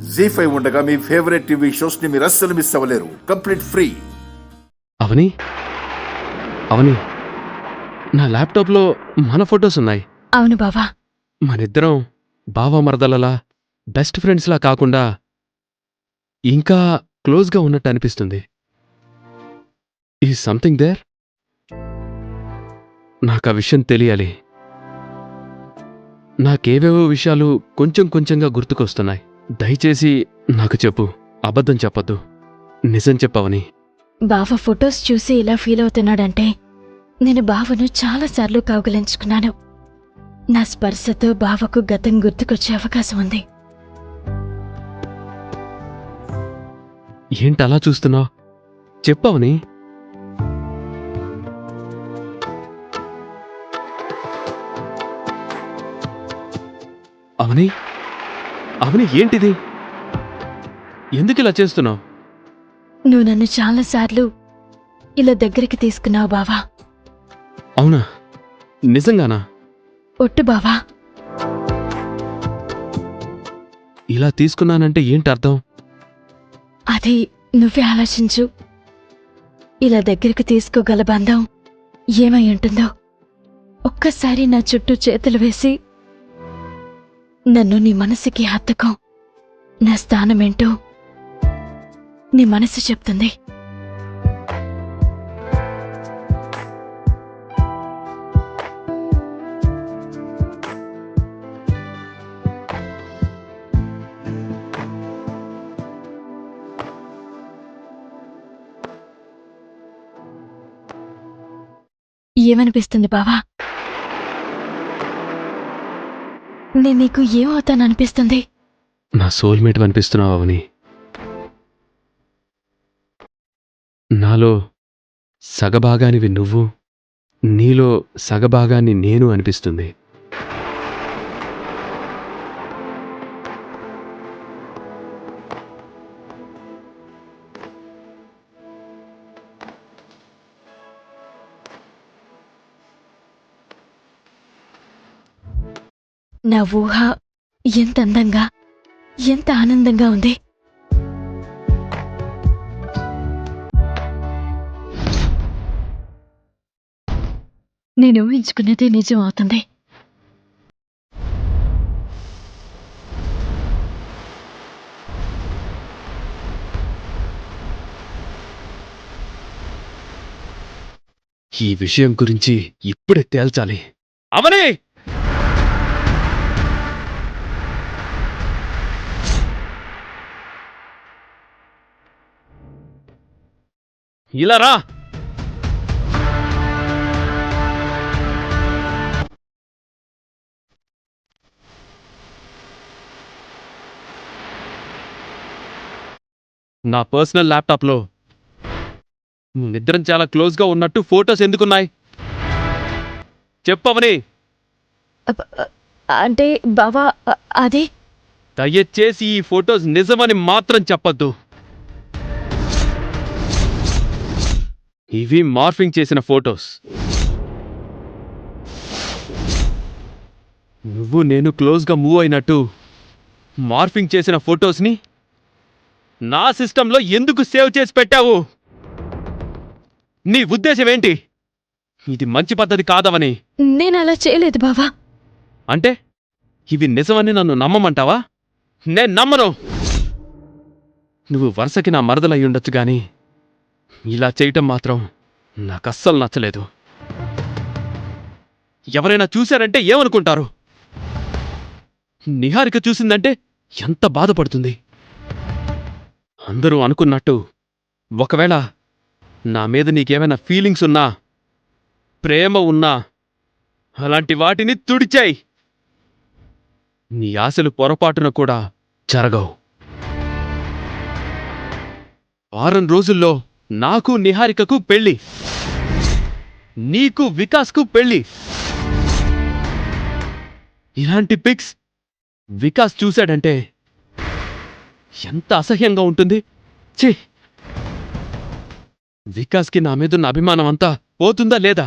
జీ5 ఉండగా మీ favourite TV shows ని మీరు అస్సలు మిస్ అవ్వలేరు. Complete free. అవని అవని నా ల్యాప్టాప్లో మన ఫొటోస్ ఉన్నాయి. అవును బావా. మనిద్దరం బావ మరదలలా బెస్ట్ ఫ్రెండ్స్లా కాకుండా ఇంకా క్లోజ్గా ఉన్నట్టు అనిపిస్తుంది. ఈ సంథింగ్ దేర్. నాకు ఆ విషయం తెలియాలి. నాకేవేవో విషయాలు కొంచెం కొంచెంగా గుర్తుకొస్తున్నాయి. దయచేసి నాకు చెప్పు. అబద్ధం చెప్పద్దు. నిజం చెప్పవని. బావ ఫొటోస్ చూసి ఇలా ఫీల్ అవుతున్నాడంటే నేను బావను చాలాసార్లు కౌగిలించుకున్నాను. నా స్పర్శతో బావకు గతం గుర్తుకొచ్చే అవకాశం ఉంది. ఏంటలా చూస్తున్నావు? చెప్పవని. అవని అవని ఏంటిది? ఎందుకిలా చేస్తున్నావు? నువ్వు నన్ను చాలాసార్లు ఇలా దగ్గరికి తీసుకున్నావు బావా. అవునా? నిజంగానా? ఒట్టు బావా. ఇలా తీసుకున్నానంటే ఏంటి అర్థం? అది నువ్వే ఆలోచించు. ఇలా దగ్గరికి తీసుకోగల బంధం ఏమై ఉంటుందో. ఒక్కసారి నా చుట్టూ చేతులు వేసి నన్ను నీ మనసుకి హత్తుకో. నా స్థానమేంటో నీ మనసు చెప్తుంది. ఏమనిపిస్తుంది బావా? నేను నీకు ఏమవుతాననిపిస్తుంది? నా సోల్మేట్ అనిపిస్తున్నావు అవని. నాలో సగభాగానివి నువ్వు, నీలో సగభాగాన్ని నేను అనిపిస్తుంది. నా ఊహ ఎంత అందంగా, ఎంత ఆనందంగా ఉంది. నేను ఊహించుకున్నది నిజం అవుతుంది. ఈ విషయం గురించి ఇప్పుడే తేల్చాలి. అవని! ఇలా రా. నా పర్సనల్ ల్యాప్టాప్లో నిద్రం చాలా క్లోజ్గా ఉన్నట్టు ఫోటోస్ ఎందుకున్నాయి? చెప్పవని. అంటే బావా, అది దయచేసి ఈ ఫోటోస్ నిజమని మాత్రం చెప్పద్దు. ఇవి మార్ఫింగ్ చేసిన ఫోటోస్. నువ్వు నేను క్లోజ్గా మూవ్ అయినట్టు మార్ఫింగ్ చేసిన ఫోటోస్ని నా సిస్టంలో ఎందుకు సేవ్ చేసి పెట్టావు? నీ ఉద్దేశం ఏంటి? ఇది మంచి పద్ధతి కాదవని. నేనలా చేయలేదు బావా. అంటే ఇవి నిజమని నన్ను నమ్మమంటావా? నేను నమ్మను. నువ్వు వరుసకి నా మరదలయ్యుండొచ్చు గాని ఇలా చేయటం మాత్రం నాకస్సలు నచ్చలేదు. ఎవరైనా చూశారంటే ఏమనుకుంటారు? నిహారిక చూసిందంటే ఎంత బాధపడుతుంది? అందరూ అనుకున్నట్టు ఒకవేళ నా మీద నీకేమైనా ఫీలింగ్స్ ఉన్నా, ప్రేమ ఉన్నా అలాంటి వాటిని తుడిచాయి. నీ ఆశలు పొరపాటున కూడా జరగవు. వారం రోజుల్లో నాకు నిహారికకు పెళ్లి, నీకు వికాస్కు పెళ్లి. ఇలాంటి పిక్స్ వికాస్ చూశాడంటే ఎంత అసహ్యంగా ఉంటుంది. ఛీ! వికాస్కి నా మీదున్న అభిమానం అంతా పోతుందా లేదా?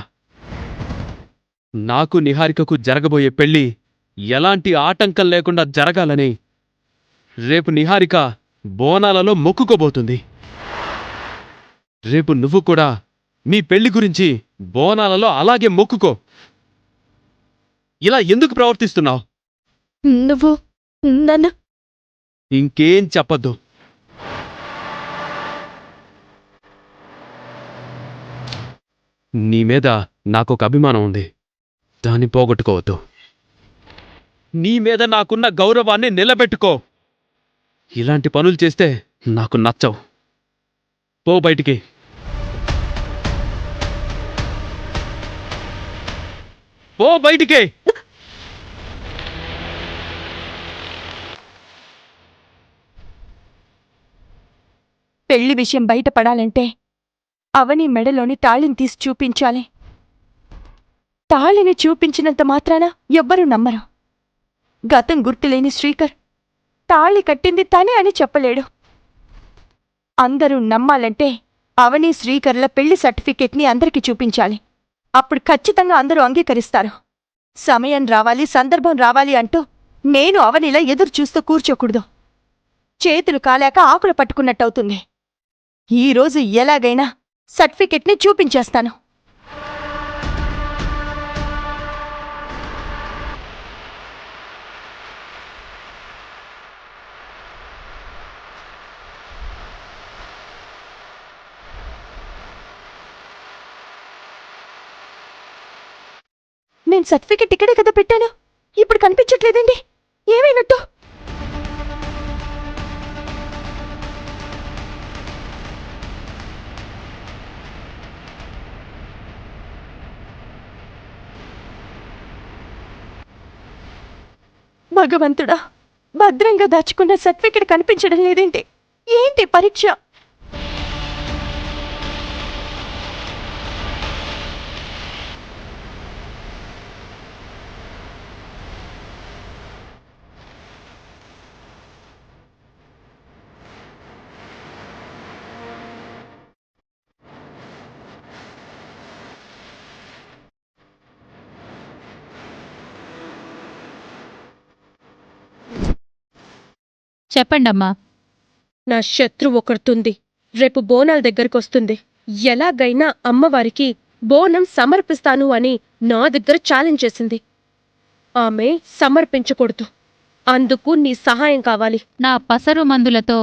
నాకు నిహారికకు జరగబోయే పెళ్లి ఎలాంటి ఆటంకం లేకుండా జరగాలని రేపు నిహారిక బోనాలలో మొక్కుకోబోతుంది. రేపు నువ్వు కూడా మీ పెళ్లి గురించి బోనాలలో అలాగే మొక్కుకో. ఇలా ఎందుకు ప్రవర్తిస్తున్నావు? నువ్వు నన్ను ఇంకేం చెప్పద్దు. నీ మీద నాకొక అభిమానం ఉంది, దాన్ని పోగొట్టుకోవద్దు. నీ మీద నాకున్న గౌరవాన్ని నిలబెట్టుకో. ఇలాంటి పనులు చేస్తే నాకు నచ్చవు. పో బయటికి. పో బయటికి. పెళ్లి విషయం బయటపడాలంటే అవని మెడలోని తాళిని తీసి చూపించాలి. తాళిని చూపించినంత మాత్రాన ఎవ్వరూ నమ్మరు. గతం గుర్తులేని శ్రీకర్ తాళి కట్టింది తనే అని చెప్పలేడు. అందరూ నమ్మాలంటే అవని శ్రీకర్ల పెళ్లి సర్టిఫికెట్ని అందరికీ చూపించాలి. అప్పుడు ఖచ్చితంగా అందరూ అంగీకరిస్తారు. సమయం రావాలి, సందర్భం రావాలి అంటూ నేను అవనిలా ఎదురు చూస్తూ కూర్చోకూడదు. చేతులు కాలాక ఆకులు పట్టుకున్నట్టవుతుంది. ఈరోజు ఎలాగైనా సర్టిఫికెట్ని చూపించేస్తాను. నేను సర్టిఫికెట్ ఇక్కడే కదా పెట్టాను, ఇప్పుడు కనిపించట్లేదండి. ఏమైనట్టు? భగవంతుడా, భద్రంగా దాచుకున్న సర్టిఫికెట్ కనిపించడం లేదేంటి? ఏంటి పరీక్ష? చెప్పండమ్మా. నా శత్రు ఒకడుతుంది. రేపు బోనాల దగ్గరకొస్తుంది. ఎలాగైనా అమ్మవారికి బోనం సమర్పిస్తాను అని నా దగ్గర ఛాలెంజ్ చేసింది. ఆమె సమర్పించకూడదు. అందుకు నీ సహాయం కావాలి. నా పసరు మందులతో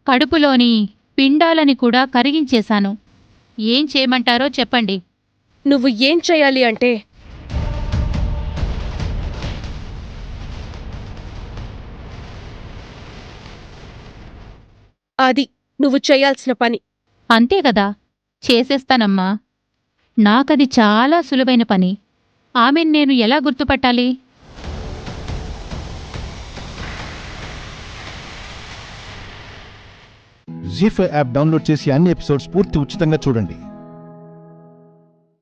కడుపులోని పిండాలని కూడా కరిగించేశాను. ఏం చేయమంటారో చెప్పండి. నువ్వు ఏం చేయాలి అంటే, అది నువ్వు చేయాల్సిన పని. అంతే కదా, చేసేస్తానమ్మా. నాకది చాలా సులువైన పని. ఆమెను నేను ఎలా గుర్తుపట్టాలి? జీ5 యాప్ డౌన్లోడ్ చేసి అన్ని ఎపిసోడ్స్ పూర్తి ఉచితంగా చూడండి.